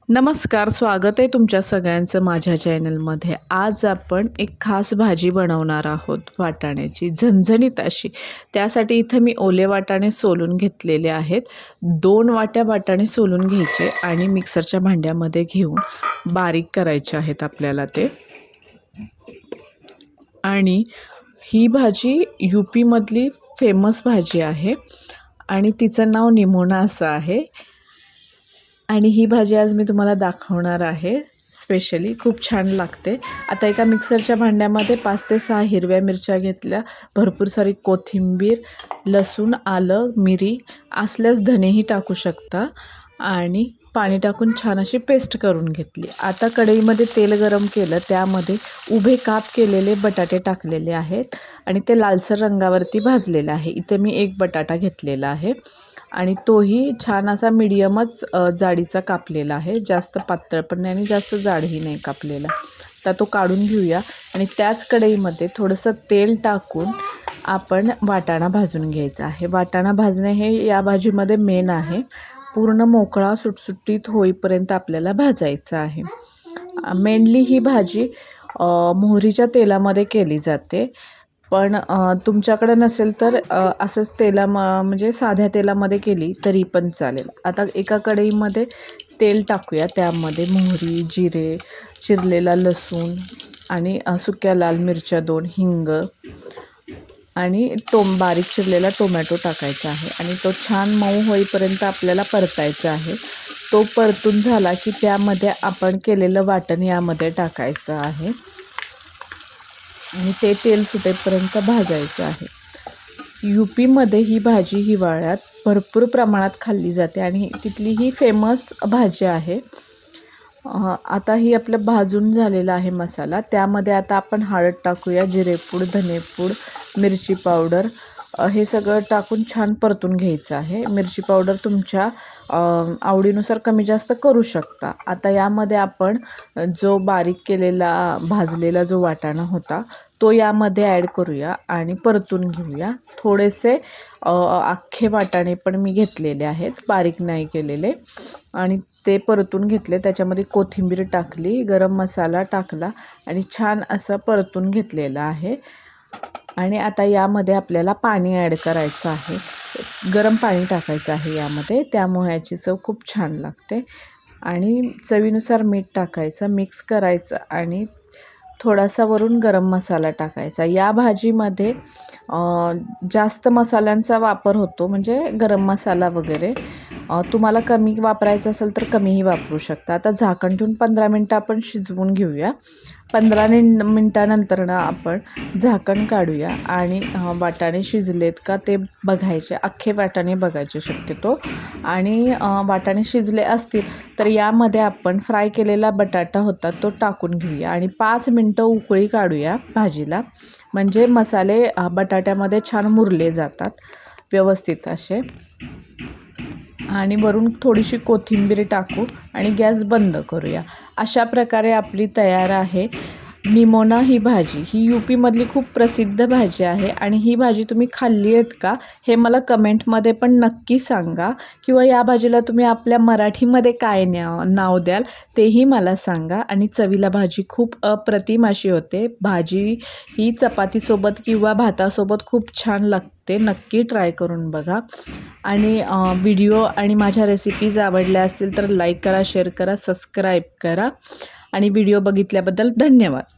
नमस्कार, स्वागत आहे तुमच्या सगळ्यांचं माझ्या चॅनलमध्ये। आज आपण एक खास भाजी बनवणार आहोत, वाटाण्याची झणझणीत अशी। त्यासाठी इथं मी ओले वाटाणे सोलून घेतलेले आहेत। 2 वाट्या वाटाणे सोलून घ्यायचे आणि मिक्सरच्या भांड्यामध्ये घेऊन बारीक करायचे आहेत आपल्याला ते। आणि ही भाजी यूपी मधली फेमस भाजी आहे आणि तिचं नाव निमोना असं आहे। आणि ही भाजी आज मी तुम्हाला दाखवणार आहे। स्पेशली खूप छान लागते। आता एका मिक्सरच्या भांड्यामध्ये 5 ते 6 हिरव्या मिरच्या घेतल्या, भरपूर सारी कोथिंबीर, लसूण, आलं, मिरी, असल्यास धनेही टाकू शकता आणि पाणी टाकून छान अशी पेस्ट करून घेतली। आता कढईमध्ये तेल गरम केलं, त्यामध्ये उभे काप केलेले बटाटे टाकलेले आहेत आणि ते लालसर रंगावरती भाजलेले आहे। इथे मी 1 बटाटा घेतलेला आहे आणि तोही छान असा मीडियमच जाडीचा कापलेला आहे। जास्त पातळ पण नाही आणि जास्त जाडही नाही कापलेला। तर तो काढून घेऊया आणि त्याच कढईमध्ये थोडंसं तेल टाकून आपण वाटाणा भाजून घ्यायचा आहे। वाटाणा भाजणे हे या भाजीमध्ये मेन आहे। पूर्ण मोकळा सुटसुटीत होईपर्यंत आपल्याला भाजायचं आहे। मेनली ही भाजी मोहरीच्या तेलामध्ये केली जाते, पण तुमच्याकडे नसेल तर असंच म्हणजे साध्या तेलामध्ये केली तरी पण चालेल। आता एका कढईमध्ये तेल टाकूया, त्यामध्ये मोहरी, जिरे, चिरलेला लसूण आणि सुक्या लाल मिरच्या 2, हिंग आणि बारीक चिरलेला टोमॅटो टाकायचा आहे आणि तो छान मऊ होईपर्यंत आपल्याला परतायचा आहे। तो परतून झाला की त्यामध्ये आपण केलेलं वाटण यामध्ये टाकायचं आहे आणि ते तेल सुटेपर्यंत भाजायचं आहे। यूपीमध्ये ही भाजी हिवाळ्यात भरपूर प्रमाणात खाल्ली जाते आणि तिथली ही फेमस भाजी आहे। आता ही आपलं भाजून झालेला आहे मसाला। त्यामध्ये आता आपण हळद टाकूया, जिरेपूड, धनेपूड, मिरची पावडर हे सगळं टाकून छान परतून घ्यायचं आहे। मिरची पावडर तुमच्या आवडीनुसार कमी जास्त करू शकता। आता यामध्ये आपण जो बारीक केलेला भाजलेला जो वाटाणा होता तो यामध्ये ॲड करूया आणि परतून घेऊया। थोडेसे अख्खे वाटाणे पण मी घेतलेले आहेत, बारीक नाही केलेले, आणि ते परतून घेतले। त्याच्यामध्ये कोथिंबीर टाकली, गरम मसाला टाकला आणि छान असं परतून घेतलेलं आहे। आणि आता यामध्ये आपल्याला पाणी ॲड करायचं आहे, गरम पाणी टाकायचं आहे यामध्ये, त्यामुळे याची चव खूप छान लागते। आणि चवीनुसार मीठ टाकायचं, मिक्स करायचं आणि थोडासा वरून गरम मसाला टाकायचा। या भाजीमध्ये जास्त मसाल्यांचा वापर होतो, म्हणजे गरम मसाला वगैरे। तुम्हाला कमी वापरायचं असेल तर कमीही वापरू शकता। आता झाकण ठेवून 15 मिनटं आपण शिजवून घेऊया। 15 मिनटानंतर आपण झाकण काढूया आणि वाटाणे शिजलेत का ते बघायचे, अख्खे वाटाणे बघायचे शक्यतो। आणि वाटाणे शिजले असतील तर यामध्ये आपण फ्राय केलेला बटाटा होता तो टाकून घेऊया आणि 5 मिनटं उकळी काढूया भाजीला, म्हणजे मसाले बटाट्यामध्ये छान मुरले जातात व्यवस्थित असे। आणि वरून थोडीशी कोथिंबीर टाकू आणि गॅस बंद करूया। अशा प्रकारे आपली तयार आहे निमोना ही भाजी। ही यूपीमधली खूप प्रसिद्ध भाजी आहे आणि ही भाजी तुम्ही खाल्ली आहेत का हे मला कमेंटमध्ये पण नक्की सांगा, किंवा या भाजीला तुम्ही आपल्या मराठीमध्ये काय नाव द्याल तेही मला सांगा। आणि चवीला भाजी खूप अप्रतिम अशी होते। भाजी ही चपातीसोबत किंवा भातासोबत खूप छान लागते, नक्की ट्राय करून बघा। आणि व्हिडिओ आणि माझ्या रेसिपीज आवडल्या असतील तर लाईक करा, शेअर करा, सबस्क्राईब करा आणि व्हिडिओ बघितल्याबद्दल धन्यवाद।